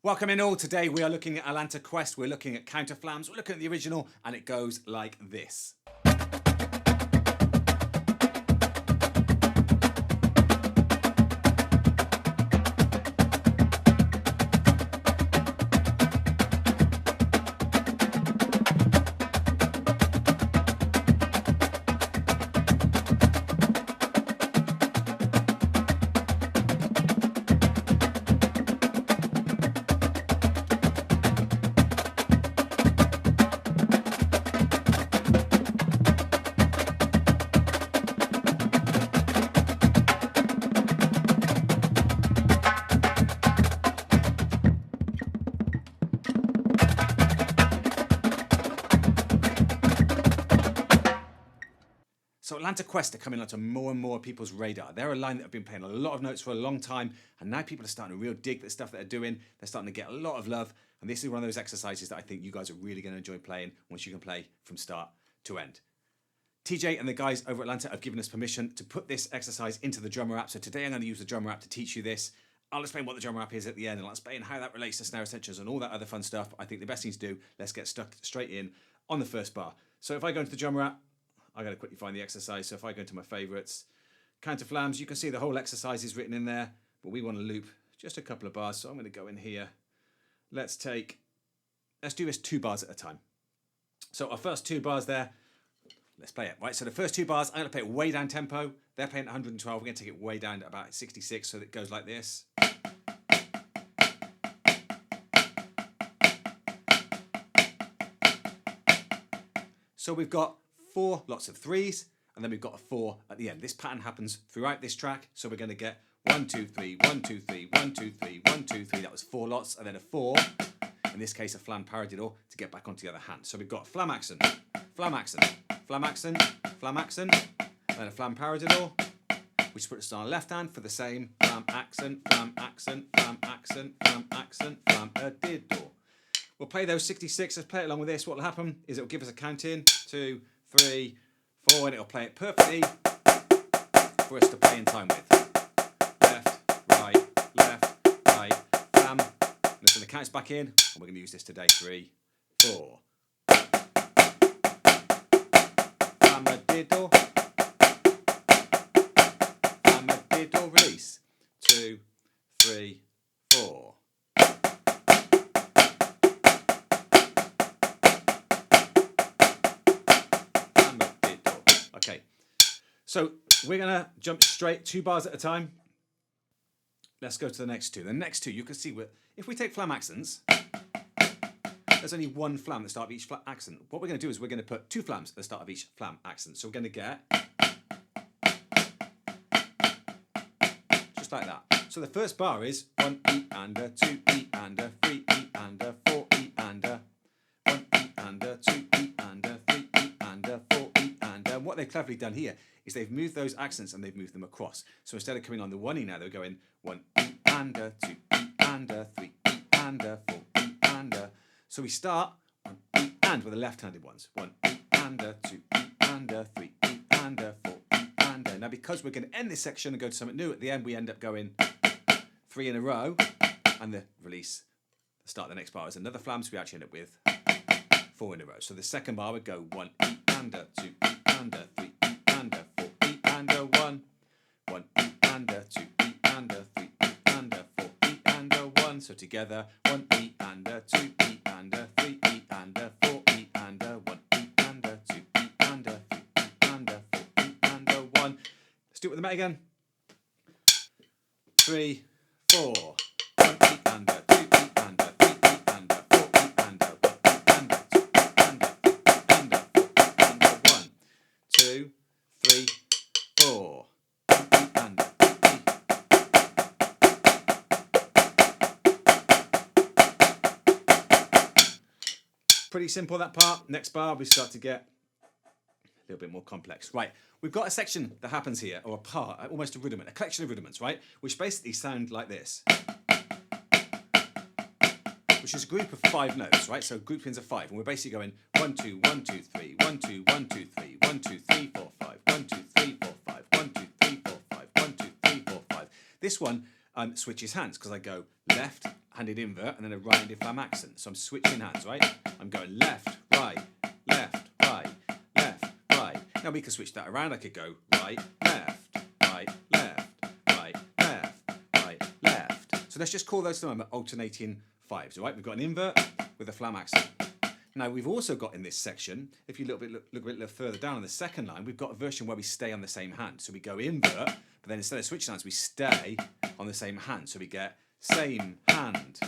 Welcome in all. Today we are looking at Atlanta Quest, we're looking at counter flams, we're looking at the original, and it goes like this. So Atlanta Quest are coming onto more and more people's radar. They're a line that have been playing a lot of notes for a long time, and now people are starting to real dig the stuff that they're doing. They're starting to get a lot of love, and this is one of those exercises that I think you guys are really going to enjoy playing once you can play from start to end. TJ and the guys over at Atlanta have given us permission to put this exercise into the Drumr app, so today I'm going to use the Drumr app to teach you this. I'll explain what the Drumr app is at the end, and I'll explain how that relates to snare essentials and all that other fun stuff. I think the best thing to do, let's get stuck straight in on the first bar. So if I go into the Drumr app, I got to quickly find the exercise. So if I go to my favorites, counter flams, you can see the whole exercise is written in there, but we want to loop just a couple of bars. So I'm going to go in here. Let's do this 2 bars at a time. So our first 2 bars there, let's play it, right? So the first 2 bars, I'm going to play it way down tempo. They're playing at 112. We're going to take it way down to about 66. So that it goes like this. So we've got 4 lots of 3s, and then we've got a 4 at the end. This pattern happens throughout this track, so we're going to get 1, 2, 3, 1, 2, 3, 1, 2, 3, 1, 2, 3. That was 4 lots, and then a 4, in this case a flam paradiddle, to get back onto the other hand. So we've got flam accent, flam accent, flam accent, flam accent, and then a flam paradiddle, which puts us on our left hand for the same flam accent, flam accent, flam accent, flam accent, flam paradiddle. We'll play those 66. Let's play it along with this. What will happen is it will give us a count in, 2, 3, 4, and it'll play it perfectly for us to play in time with. Left, right, flam. Listen, the count's back in, and we're going to use this today. 3, 4. Flam-a-diddle. Flam-a-diddle, release. 2, 3, 4. Okay, so we're going to jump straight 2 bars at a time. Let's go to the next 2. The next 2, you can see, if we take flam accents, there's only 1 flam at the start of each accent. What we're going to do is we're going to put 2 flams at the start of each flam accent. So we're going to get just like that. So the first bar is 1 E and a 2 E and a 3 E and a 4 E and a 1 E and a 2 E and a 3 E and a 4 E and a. What they've cleverly done here is they've moved those accents and they've moved them across. So instead of coming on the 1 E now, they're going 1 E and a 2 E and a 3 E and a 4 E and a. So we start 1 E and with the left-handed ones. 1 E and a 2 E and a 3 E and a 4 E and a. Now because we're going to end this section and go to something new, at the end we end up going 3 in a row, and the release, the start of the next bar is another flam, so we actually end up with 4 in a row. So the second bar would go 1 E and a 2 E and a 3 E and a 4 E and a 1. 1 E and a 2 E and a 3 E and a 4 E and a 1. So together 1 E and a 2 E and a 3 E and a 4 E and a 1 E and a 2 E and a 3 E and a 4 E and a 1. Let's do it with the mat again. 3, 4. 1 E and a 2 E and a 3 E and a 4 E and a 1 E and a 2 E and a 3 E and a 4 E and a 1. 2, 3, 4. 1 E and a 2 E. Pretty simple, that part. Next bar we start to get a little bit more complex. Right, we've got a section that happens here, or a part, almost a rudiment, a collection of rudiments, right? Which basically sound like this. Which is a group of 5 notes, right? So group pins of 5, and we're basically going 1, 2, 1, 2, 3, 1, 2, 1, 2, 3, 1, 2, 3, 4, 5, 1, 2, 3, 4, 5, 1, 2, 3, 4, 5, 1, 2, 3, 4, 5. This one switches hands because I go left left-handed invert and then a right-handed flam accent. So I'm switching hands, right? I'm going left, right, left, right, left, right. Now we can switch that around. I could go right, left, right, left, right, left, right, left. So let's just call those to them alternating fives, all right? We've got an invert with a flam accent. Now we've also got in this section, if you look a bit further down on the second line, we've got a version where we stay on the same hand. So we go invert, but then instead of switching hands, we stay on the same hand. So we get same hand,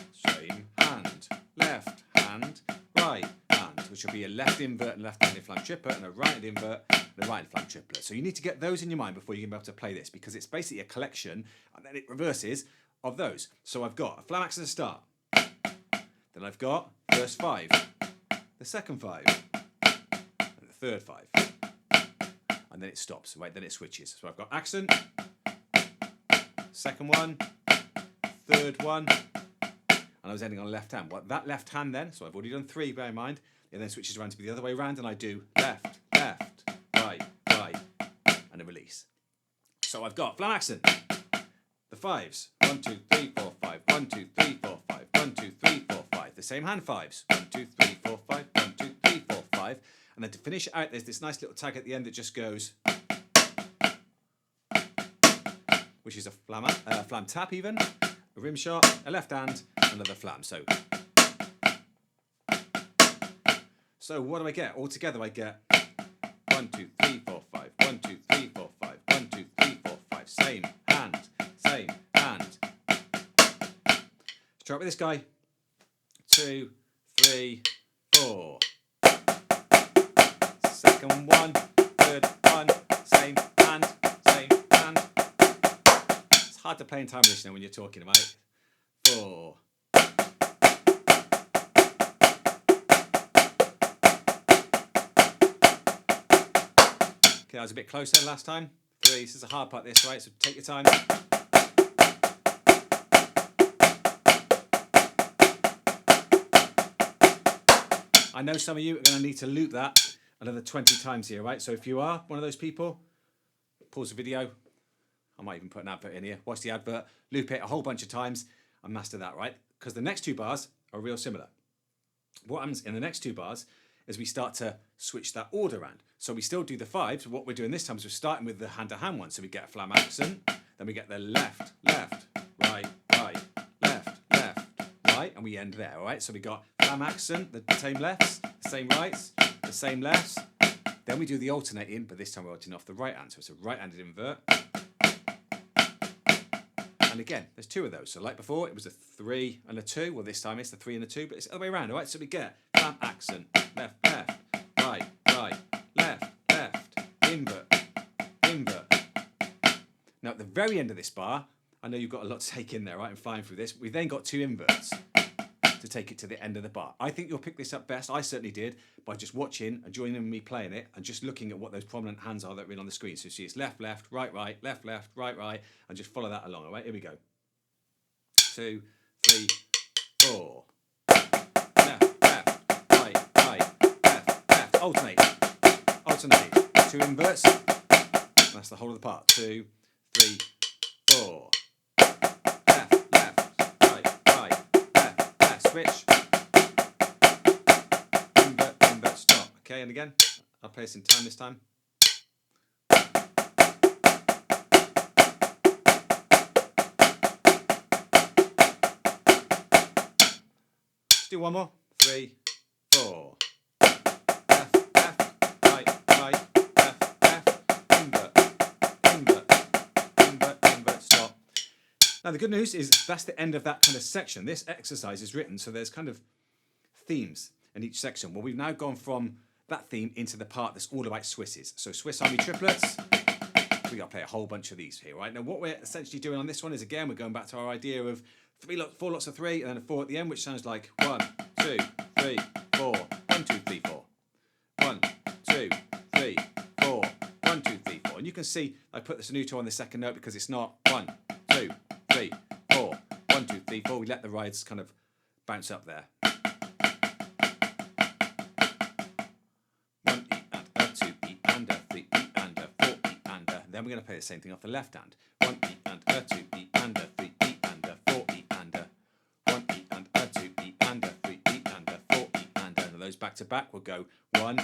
left hand, right hand, which will be a left invert and left-handed flam triplet, and a right-handed invert and a right-handed flam triplet. So you need to get those in your mind before you can be able to play this, because it's basically a collection, and then it reverses of those. So I've got a flam accent to start. Then I've got first 5, the second 5, and the third 5. And then it stops, right? Then it switches. So I've got accent, second one, third one, and I was ending on left hand. Well, that left hand then, so I've already done 3, bear in mind, it then switches around to be the other way around, and I do left, left, right, right, and a release. So I've got flam accent, the 5s, 1, 2, 3, 4, 5, 1, 2, 3, 4, 5, 1, 2, 3, 4, 5, the same hand 5s, 1, 2, 3, 4, 5, 1, 2, 3, 4, 5, and then to finish it out, there's this nice little tag at the end that just goes, which is a flam tap even, a rim shot, a left hand, another flam. So what do I get? Altogether I get 1, 2, 3, 4, 5, 1, 2, 3, 4, 5, 1, 2, 3, 4, 5, same hand, same hand. Let's try it with this guy. 2, 3, 4. Second one, third one, same hand, same hand. It's hard to play in time listening when you're talking about 4. Okay, I was a bit closer last time. 3, this is a hard part this, right? So take your time. I know some of you are going to need to loop that another 20 times here, right? So if you are one of those people, pause the video. I might even put an advert in here. Watch the advert, loop it a whole bunch of times, and master that, right? Because the next 2 bars are real similar. What happens in the next 2 bars is we start to switch that order around. So we still do the 5s. What we're doing this time is we're starting with the hand-to-hand one. So we get a flam accent, then we get the left, left, right, right, left, left, right, and we end there, all right? So we got flam accent, the same lefts, the same rights, the same lefts. Then we do the alternating, but this time we're alternating off the right hand. So it's a right-handed invert. And again, there's 2 of those. So like before, it was a 3 and a 2. Well, this time it's the 3 and a 2, but it's the other way around, all right? So we get flam accent, left, left, right, right, left, left, invert, invert. Now, at the very end of this bar, I know you've got a lot to take in there, right? I'm flying through this. We've then got 2 inverts to take it to the end of the bar. I think you'll pick this up best, I certainly did, by just watching and joining me playing it and just looking at what those prominent hands are that are in on the screen. So you see it's left, left, right, right, left, left, right, right, and just follow that along, all right? Here we go. 2, 3, 4. Left, left, right, right, left, left. Alternate, alternate. 2 inverts. That's the whole of the part. 2, 3, 4. Switch, invert, invert, stop. Okay, and again, I'll play this in time this time. Let's do one more. 3, 4. Left, left, right, right, left, left, invert, invert, invert, invert, stop. Now the good news is that's the end of that kind of section. This exercise is written so there's kind of themes in each section. Well, we've now gone from that theme into the part that's all about Swisses. So Swiss Army triplets, we got to play a whole bunch of these here, right? Now what we're essentially doing on this one is, again, we're going back to our idea of 4 lots of 3 and then a 4 at the end, which sounds like 1, 2, 3, 4, 1, 2, 3, 4. 1, 2, 3, 4, 1, 2, 3, 4. And you can see I put the sonuto on the second note because it's not 1, 2, 3, 4, 1, 2, 3, 4. We let the rides kind of bounce up there. 1 E and a 2 E and a 3 E and a 4 E and a. Then we're going to play the same thing off the left hand. 1 E and a 2 E and a 3 E and a 4 E and a. 1 E back to back. We'll go 1,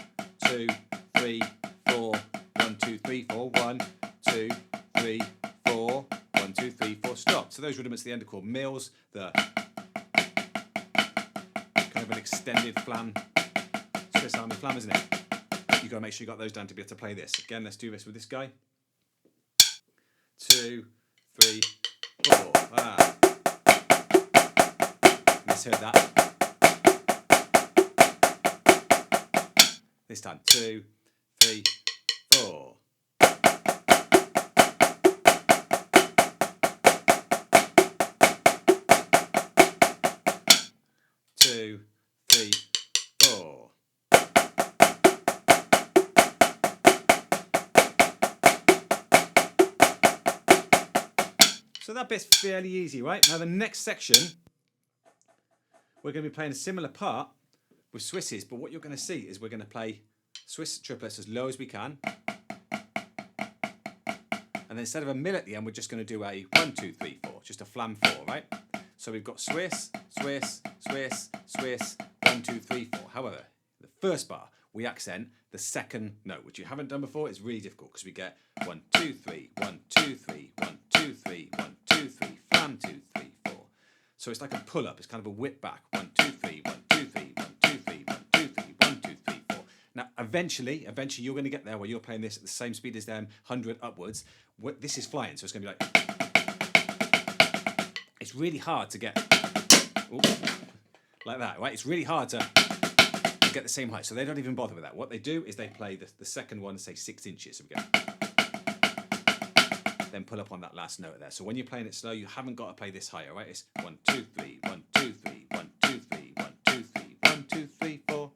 2, 3, 4, 1, 2, 3, 4, 1, 2, 3, 4, 1, 2, 3, 4, stop. So those rudiments at the end are called mills, the kind of an extended flam, Swiss Army flam, isn't it? You've got to make sure you got those down to be able to play this. Again, let's do this with this guy. 2, 3, 4. Ah. Misheard that. This time, 2, 3, 4. 2, 3, 4. So that bit's fairly easy, right? Now the next section, we're going to be playing a similar part with Swisses, but what you're going to see is we're going to play Swiss triplets as low as we can. And then instead of a mill at the end, we're just going to do a 1, 2, 3, 4, just a flam 4, right? So we've got Swiss, Swiss, Swiss, Swiss, 1, 2, 3, 4. However, the first bar, we accent the second note, which you haven't done before. It's really difficult because we get 1, 2, 3, 1, 2, 3, 1, 2, 3, 1, 2, 3, flam 2, 3, 4. So it's like a pull up. It's kind of a whip back. 1, 2, 3, 1, 2, 3, 1, 2, 3, 1, 2, 3, 1, 2, 3, 4. Now, eventually, you're going to get there where you're playing this at the same speed as them, 100 upwards. This is flying, so it's going to be like. It's really hard to get. Like that, right? It's really hard to get the same height, so they don't even bother with that. What they do is they play the second one, say 6 inches. So we go. Then pull up on that last note there. So when you're playing it slow, you haven't got to play this higher, right? It's 1, 2, 3, 1, 2, 3, 1, 2, 3, 1, 2, 3, 1, 2, 3, 4.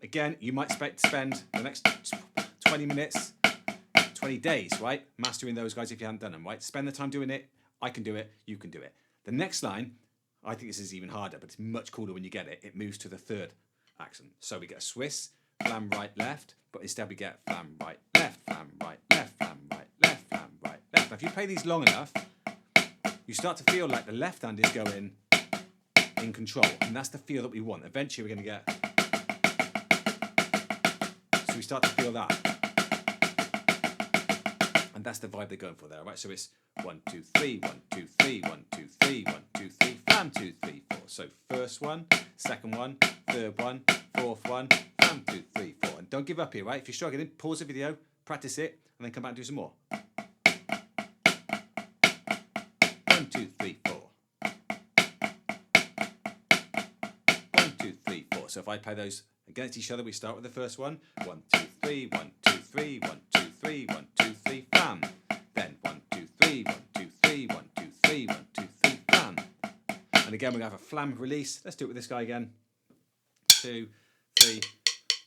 Again, you might spend the next 20 minutes, 20 days, right? Mastering those guys if you haven't done them, right? Spend the time doing it. I can do it. You can do it. The next line, I think this is even harder, but it's much cooler when you get it. It moves to the third accent. So we get a Swiss, flam right, left, but instead we get flam right, left, flam right, left, flam right, left, flam right, left. Now, if you play these long enough, you start to feel like the left hand is going in control, and that's the feel that we want. Eventually, we're going to get. So we start to feel that. And that's the vibe they're going for there, right? So it's 1, 2, 3, 1, 2, 3, 1, 2, 3, 1, 2, 3, flam 2, 3, 4. So first one, second one, third one, fourth one, flam 2, 3, 4. And don't give up here, right? If you're struggling, pause the video, practice it, and then come back and do some more. 1, 2, 3, 4. 1, 2, 3, 4. So if I play those against each other, we start with the first one. 1, 2, 3, 1, 2, 3, 1, 2, 3, 1, 2, 3, flam. Then 1, 2, 3, 1, 2, 3, 1, 2, 3, 1, 2, 3, flam. And again, we're going to have a flam release. Let's do it with this guy again. 2, 3,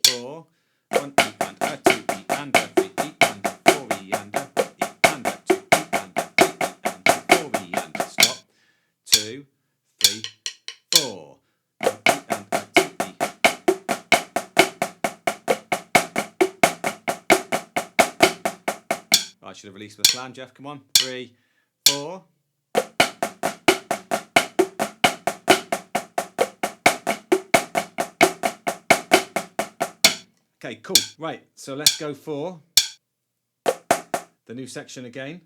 4. 1, E and a 2, E and a 3, E and a 4, E and a 1, E and a 2, E and a 3, E and a 4, E and a stop. 2, 3, 4. 1, E and a 2, E. I should have released with a flam, Geoff. Come on. 3, 4. Okay, cool. Right, so let's go for the new section again.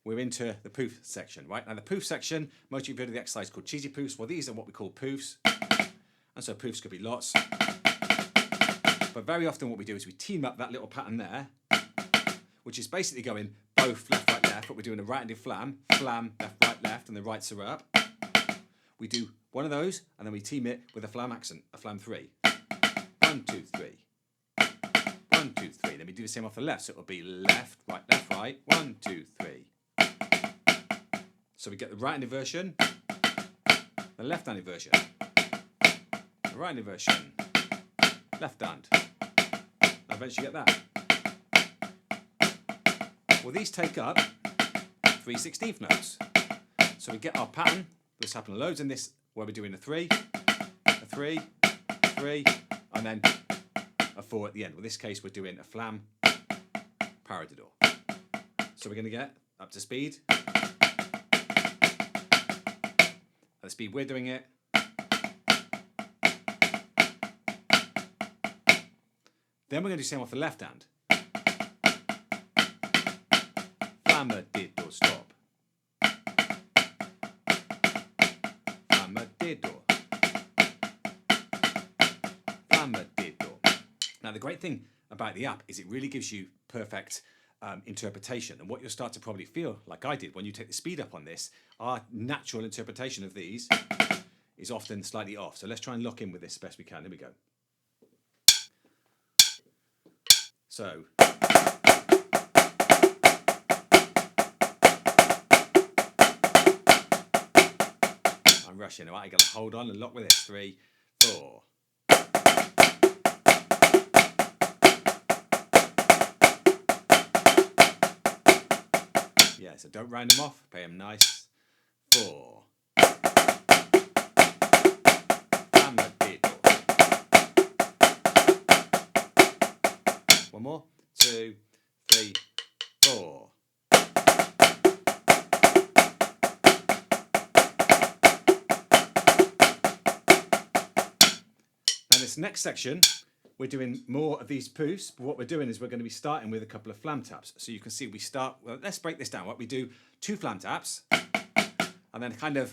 We're into the poof section, right? Now the poof section, most of you have heard of the exercise called cheesy poofs. Well, these are what we call poofs. And so poofs could be lots. But very often what we do is we team up that little pattern there, which is basically going both left, right, left, but we're doing a right-handed flam, flam, left, right, left, and the rights are up. We do one of those, and then we team it with a flam accent, a flam 3. 1, 2, 3. 1, 2, 3. Then we do the same off the left, so it'll be left, right. 1, 2, 3. So we get the right-handed version, the left-handed version, the right-handed version, left hand. And eventually get that. Well, these take up 3/16 notes. So we get our pattern. This happened loads in this, where we're doing a 3, 3, and then a 4 at the end. Well, in this case, we're doing a flam paradiddle. So we're going to get up to speed. At the be withering it. Then we're going to do the same off the left hand. Flam a diddle stop. Flam a diddle. Flam a diddle. Now the great thing about the app is it really gives you perfect interpretation, and what you'll start to probably feel like I did when you take the speed up on this, our natural interpretation of these is often slightly off. So let's try and lock in with this as best we can. Here we go. So I'm rushing, all right? I got to hold on and lock with it. 3, 4. Yeah, so don't round them off, play them nice. 4. Flam a diddle. One more. 2, 3, 4. Now this next section, we're doing more of these poofs, but what we're doing is we're going to be starting with a couple of flam taps. So you can see we start, well, let's break this down. What we do, 2 flam taps, and then kind of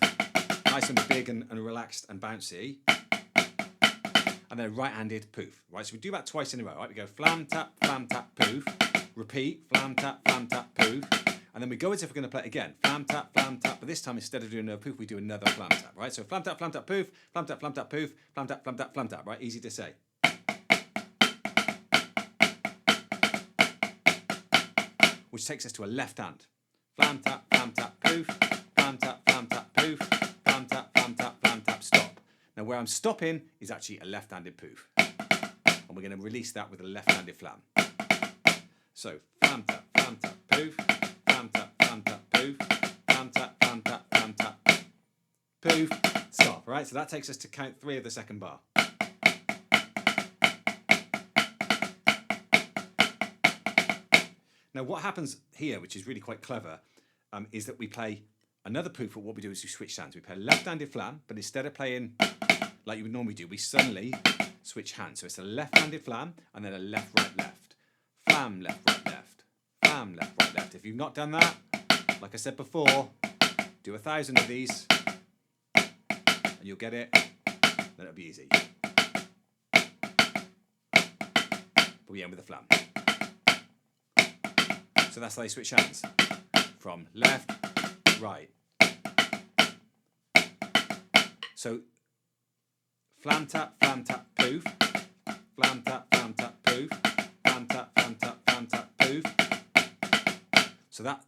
nice and big and relaxed and bouncy, and then right-handed poof, right? So we do that twice in a row, right? We go flam, tap, poof, repeat, flam, tap, poof, and then we go as if we're going to play it again. Flam, tap, but this time instead of doing another poof, we do another flam tap, right? So flam, tap, poof, flam, tap, poof, flam, tap, right? Easy to say. Which takes us to a left hand. Flam, tap, poof, flam, tap, poof, flam, tap, stop. Now where I'm stopping is actually a left-handed poof. And we're going to release that with a left-handed flam. So, flam, tap, poof, flam, tap, poof, flam, tap, poof, stop. Right, so that takes us to count 3 of the second bar. Now what happens here, which is really quite clever, is that we play another poof, but what we do is we switch hands. We play a left-handed flam, but instead of playing like you would normally do, we suddenly switch hands. So it's a left-handed flam, and then a left, right, left. Flam, left, right, left. Flam, left, right, left. If you've not done that, like I said before, do 1,000 of these, and you'll get it, then it'll be easy. But we end with a flam. So that's how they switch hands. From left, right. So flam tap, poof. Flam tap, poof. Flam tap, poof. So that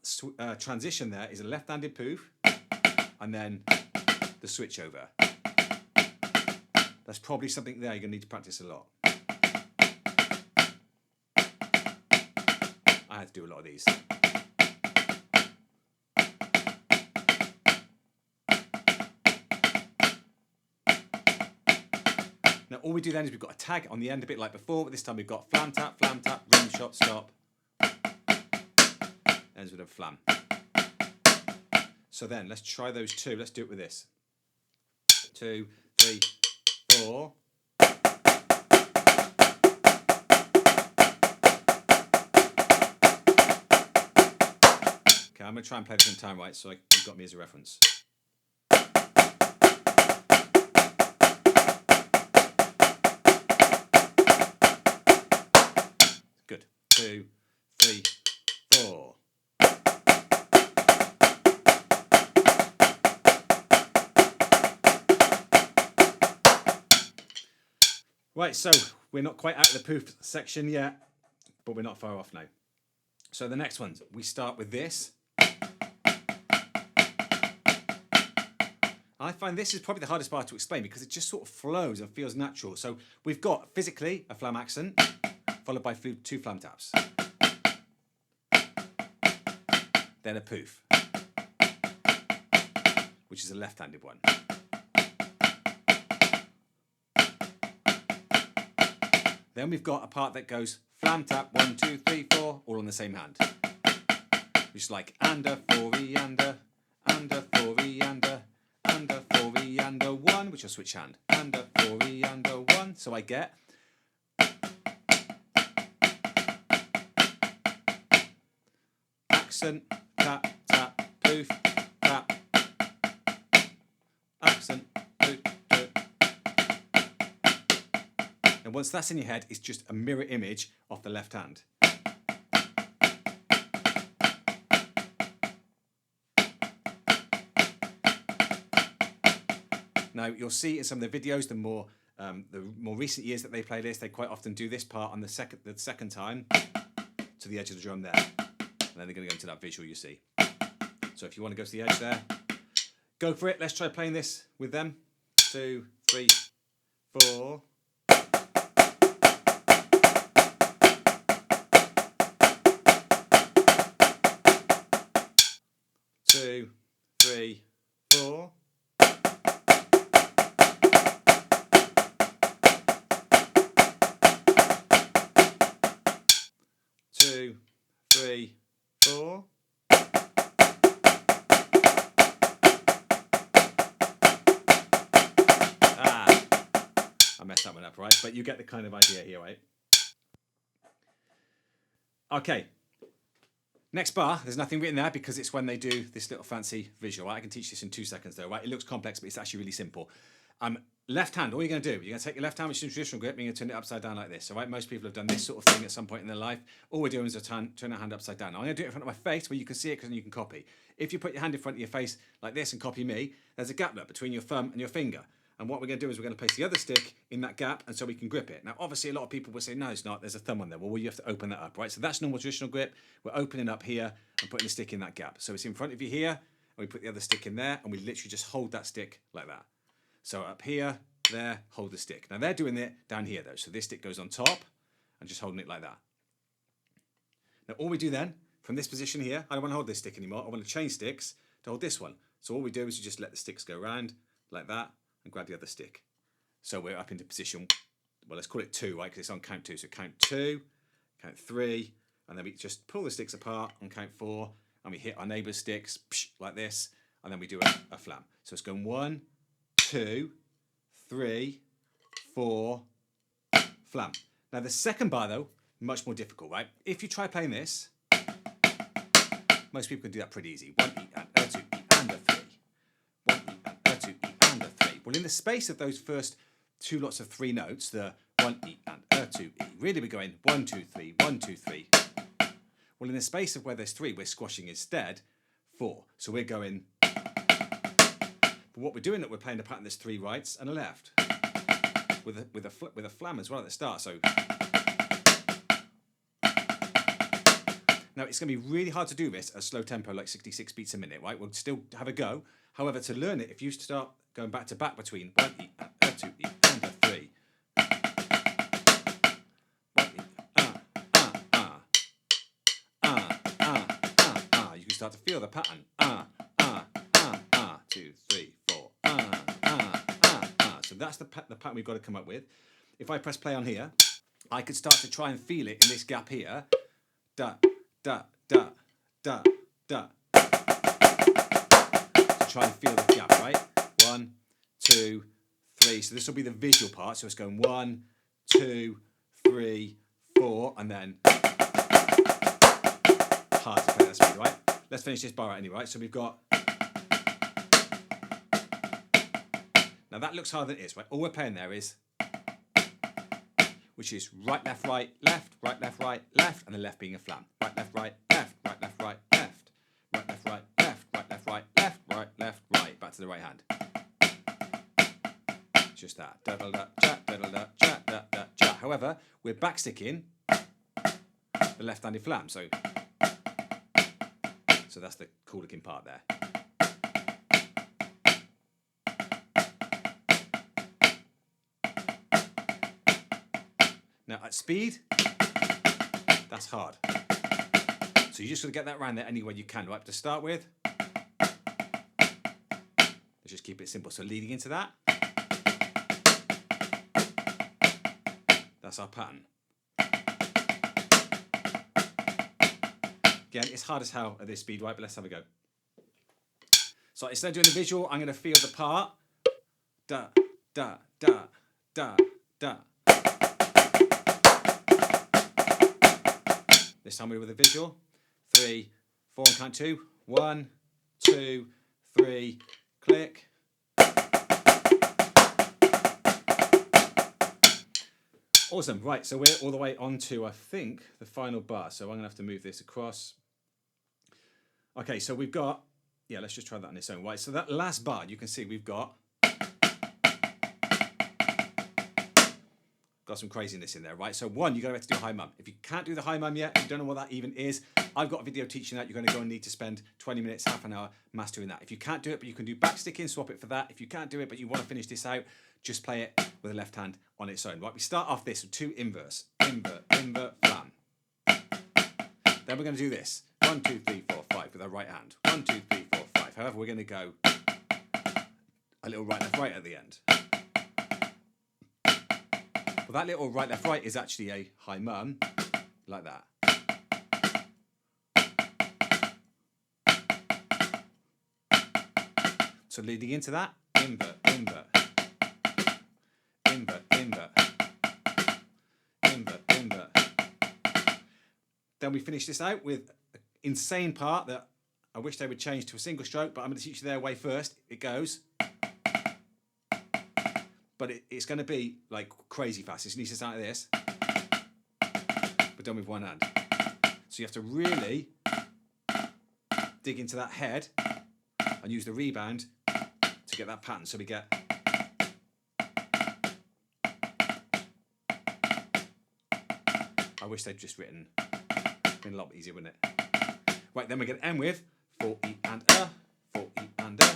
transition there is a left-handed poof, and then the switch over. That's probably something there you're going to need to practice a lot. I had to do a lot of these. Now all we do then is we've got a tag on the end a bit like before, but this time we've got flam tap, rim shot, stop. Ends with a flam. So then let's try those 2. Let's do it with this. 2, 3, 4. Okay, I'm going to try and play this in time, right, so you've got me as a reference. Good. 2, 3, 4. Right, so we're not quite out of the poof section yet, but we're not far off now. So the next ones, we start with this. I find this is probably the hardest part to explain because it just sort of flows and feels natural. So we've got physically a flam accent, followed by 2 flam taps. Then a poof, which is a left-handed one. Then we've got a part that goes flam tap, 1, 2, 3, 4, all on the same hand. Which is like under, 4, under, 4, under, 4, neutral switch hand. Under 4E, under 1. So I get accent, tap, tap, poof, tap, accent, poof, poof. And once that's in your head, it's just a mirror image of the left hand. Now you'll see in some of the videos, the more recent years that they play this, they quite often do this part on the second time to the edge of the drum there, and then they're going to go into that visual you see. So if you want to go to the edge there, go for it. Let's try playing this with them. 2, 3, 4. 2, 3, 4. Two, three, four. I messed that one up, right? But you get the kind of idea here, right? Okay. Next bar, there's nothing written there because it's when they do this little fancy visual, right? I can teach this in 2 seconds though, right? It looks complex, but it's actually really simple. Left hand, all you're going to do, you're going to take your left hand, which is a traditional grip, and you're going to turn it upside down like this. All right, most people have done this sort of thing at some point in their life. All we're doing is turn our hand upside down. Now, I'm going to do it in front of my face where you can see it because then you can copy. If you put your hand in front of your face like this and copy me, there's a gap there between your thumb and your finger. And what we're going to do is we're going to place the other stick in that gap and so we can grip it. Now, obviously, a lot of people will say, no, it's not. There's a thumb on there. Well, you have to open that up, right? So that's normal traditional grip. We're opening up here and putting the stick in that gap. So it's in front of you here, and we put the other stick in there, and we literally just hold that stick like that. So up here, there, hold the stick. Now they're doing it down here though. So this stick goes on top and just holding it like that. Now all we do then, from this position here, I don't want to hold this stick anymore. I want to change sticks to hold this one. So all we do is we just let the sticks go around like that and grab the other stick. So we're up into position, well, let's call it 2, right? Because it's on count 2. So count 2, count 3, and then we just pull the sticks apart on count 4, and we hit our neighbour's sticks like this, and then we do a flam. So it's going 1, 2, 3, 4, flam. Now the second bar though, much more difficult, right? If you try playing this, most people can do that pretty easy. 1 E and a 2 E and a 3. 1 E and a 2 E and a 3. Well, in the space of those first 2 lots of 3 notes, the 1 E and a 2 E, really we're going 1, 2, 3, 1, 2, 3. Well, in the space of where there's 3, we're squashing instead 4. So we're going. But what we're doing, that we're playing the pattern, there's 3 rights and a left, with a flam as well at the start. So now it's going to be really hard to do this at a slow tempo, like 66 beats a minute, right? We'll still have a go. However, to learn it, if you start going back to back between 1 E and a 2 E and a 3, 1 E you can start to feel the pattern. 2, 3, 4. So that's the pattern we've got to come up with. If I press play on here, I could start to try and feel it in this gap here. Da, da, da, da, da. To try and feel the gap, right? 1, 2, 3. So this will be the visual part. So it's going 1, 2, 3, 4, and then hard to play that speed, right? Let's finish this bar out anyway, right? So we've got. Now that looks harder than it is, right? All we're playing there is, which is right, left, right, left, right, left, right, left, and the left being a flam. Right, left, right, left, right, left, right, left, right, left, right, left, right, left, right, left, right, left, right. Back to the right hand. Just that. Da da da cha da da da cha da da cha. However, we're backsticking the left-handed flam, so that's the cool looking part there. Now at speed, that's hard. So you just got to get that round there any way you can, right? To start with, let's just keep it simple. So leading into that, that's our pattern. Again, it's hard as hell at this speed, right? But let's have a go. So instead of doing the visual, I'm going to feel the part. Da, da, da, da, da. This time we're with a visual. 3, 4, and count 2. 1, 2, 3, click. Awesome. Right, so we're all the way on to, I think, the final bar. So I'm going to have to move this across. Okay, so we've got, yeah, let's just try that on its own. Right, so that last bar, you can see we've got some craziness in there, right? So one, you're going to have to do a high mum. If you can't do the high mum yet, if you don't know what that even is, I've got a video teaching that. You're going to go and need to spend 20 minutes, half an hour mastering that. If you can't do it, but you can do backsticking, swap it for that. If you can't do it, but you want to finish this out, just play it with the left hand on its own. Right, we start off this with 2 inverse. Invert, invert, flam. Then we're going to do this. 1, 2, 3, 4, 5 with our right hand. 1, 2, 3, 4, 5. However, we're going to go a little right, left, right at the end. Well, that little right, left, right is actually a high mum, like that. So leading into that, invert, invert, invert, invert, invert, invert. Then we finish this out with an insane part that I wish they would change to a single stroke, but I'm going to teach you their way first. It goes. But it's going to be like crazy fast. It needs to sound like this, but done with one hand. So you have to really dig into that head and use the rebound to get that pattern. So we get. I wish they'd just been a lot easier, wouldn't it? Right, then we get end with 4E and a, 4E and a.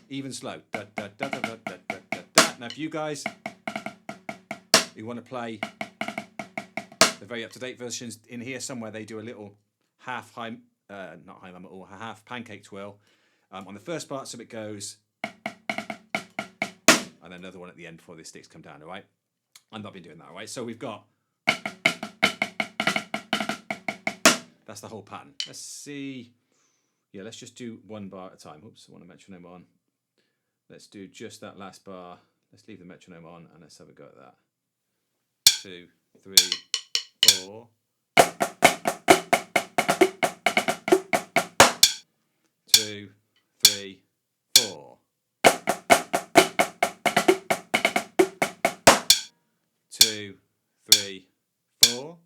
Even slow. Da, da, da, da, da, da, da, da. Now, if you guys who want to play the very up-to-date versions, in here somewhere they do a little half high, not high mum at all, a half pancake twirl on the first part, so it goes, and then another one at the end before the sticks come down. All right, I've not been doing that. All right, so we've got. That's the whole pattern. Let's see. Yeah, let's just do one bar at a time. Oops, I want a metronome on. Let's do just that last bar. Let's leave the metronome on and let's have a go at that. 2, 3, 4. 2, 3, 4. 2, 3, 4.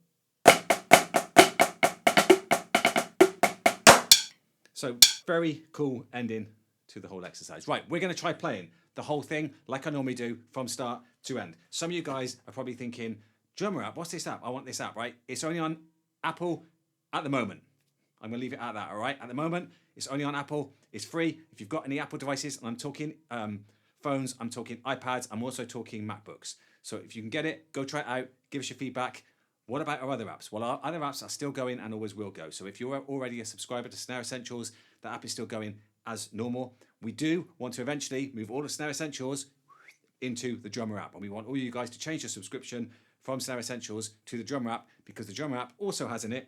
So very cool ending to the whole exercise. Right, we're going to try playing the whole thing like I normally do from start to end. Some of you guys are probably thinking, Drumr app, what's this app? I want this app, right? It's only on Apple at the moment. I'm going to leave it at that, all right? At the moment, it's only on Apple. It's free. If you've got any Apple devices, and I'm talking phones, I'm talking iPads, I'm also talking MacBooks. So if you can get it, go try it out, give us your feedback. What about our other apps? Well, our other apps are still going and always will go. So if you're already a subscriber to Snare Essentials, the app is still going as normal. We do want to eventually move all of Snare Essentials into the Drumr app. And we want all you guys to change your subscription from Snare Essentials to the Drumr app, because the Drumr app also has in it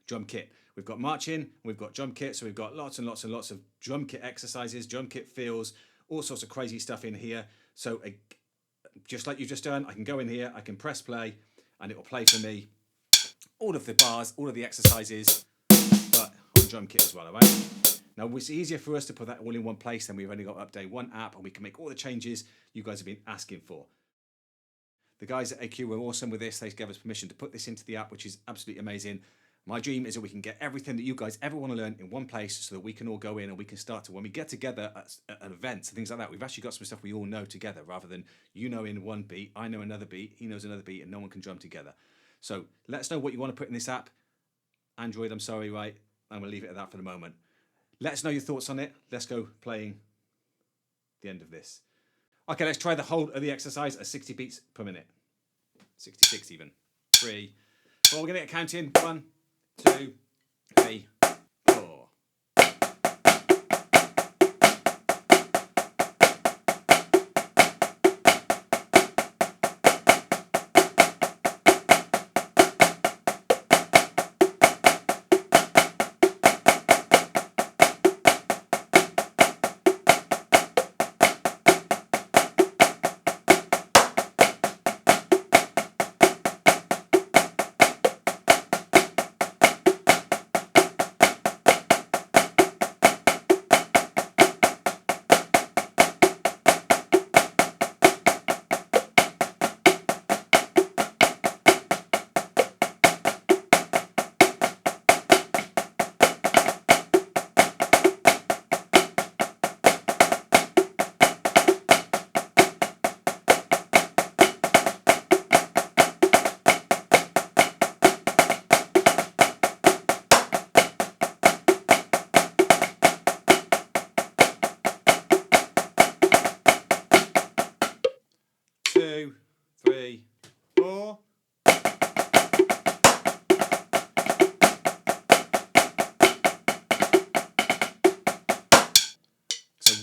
drum kit. We've got marching, we've got drum kit, so we've got lots and lots and lots of drum kit exercises, drum kit feels, all sorts of crazy stuff in here. So just like you've just done, I can go in here, I can press play, and it will play for me all of the bars, all of the exercises, but on drum kit as well, all right? Now, it's easier for us to put that all in one place, then we've only got to update one app, and we can make all the changes you guys have been asking for. The guys at AQ were awesome with this. They gave us permission to put this into the app, which is absolutely amazing. My dream is that we can get everything that you guys ever want to learn in one place so that we can all go in and we can start to, when we get together at events and things like that, we've actually got some stuff we all know together, rather than you know in one beat, I know another beat, he knows another beat, and no one can drum together. So let us know what you want to put in this app. Android, I'm sorry, right? I'm going to leave it at that for the moment. Let us know your thoughts on it. Let's go playing the end of this. Okay, let's try the whole of the exercise at 60 beats per minute. 66 even. 3, 4. We're going to get counting. 1, 2, 3, 4.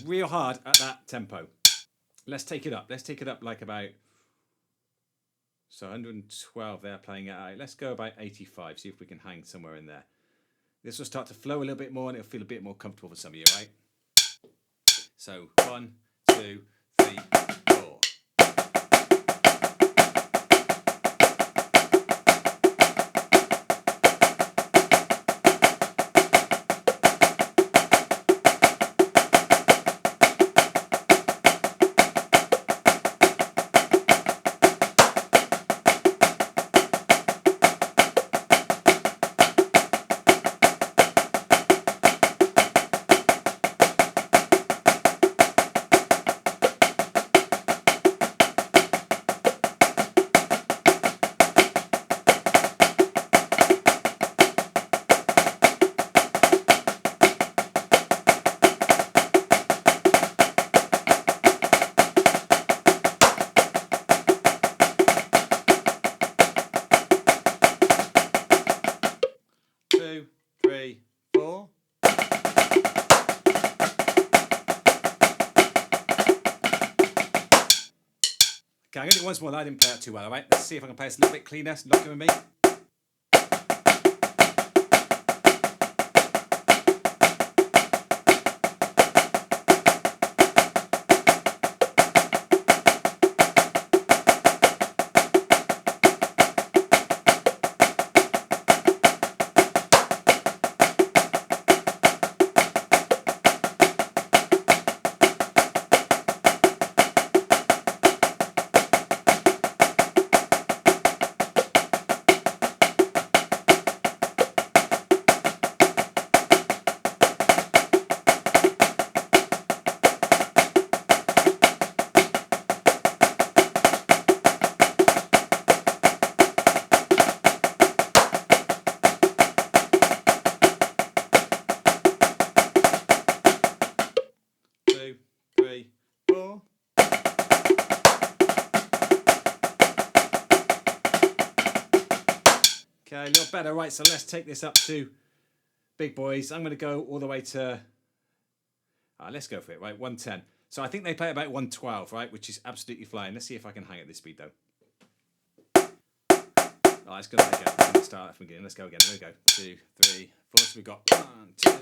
real hard at that tempo. Let's take it up. Let's take it up like about, so 112 they're playing it out. Let's go about 85, see if we can hang somewhere in there. This will start to flow a little bit more and it'll feel a bit more comfortable for some of you, right? So 1, 2, 3, 4. 2, 3, 4. Okay, I'm going to do once more. I didn't play that too well, alright? Let's see if I can play this a little bit cleaner, locking with me. Okay, a little better, right? So let's take this up to big boys. I'm going to go all the way to, let's go for it, right? 110. So I think they play about 112, right? Which is absolutely flying. Let's see if I can hang at this speed, though. Oh, let's go again. Let's start from again. Let's go again. There we go. 2, 3, 4. So we've got 1, 2.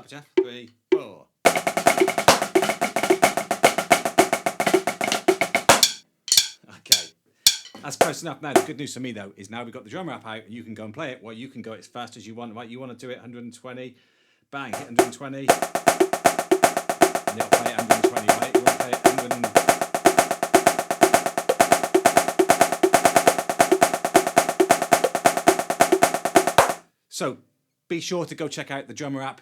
Geoff. 3, 4. Okay, that's close enough. Now the good news for me though is now we've got the Drumr app out and you can go and play it. Well, you can go as fast as you want, right? You want to do it 120, bang, hit 120, and it'll play it 120, right? You want to play it 100. So be sure to go check out the Drumr app.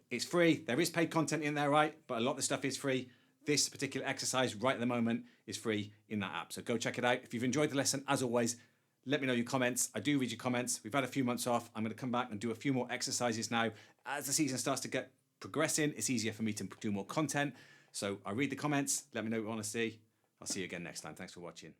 It's free. There is paid content in there, right? But a lot of the stuff is free. This particular exercise right at the moment is free in that app. So go check it out. If you've enjoyed the lesson, as always, let me know your comments. I do read your comments. We've had a few months off. I'm going to come back and do a few more exercises now. As the season starts to get progressing, it's easier for me to do more content. So I read the comments. Let me know what you want to see. I'll see you again next time. Thanks for watching.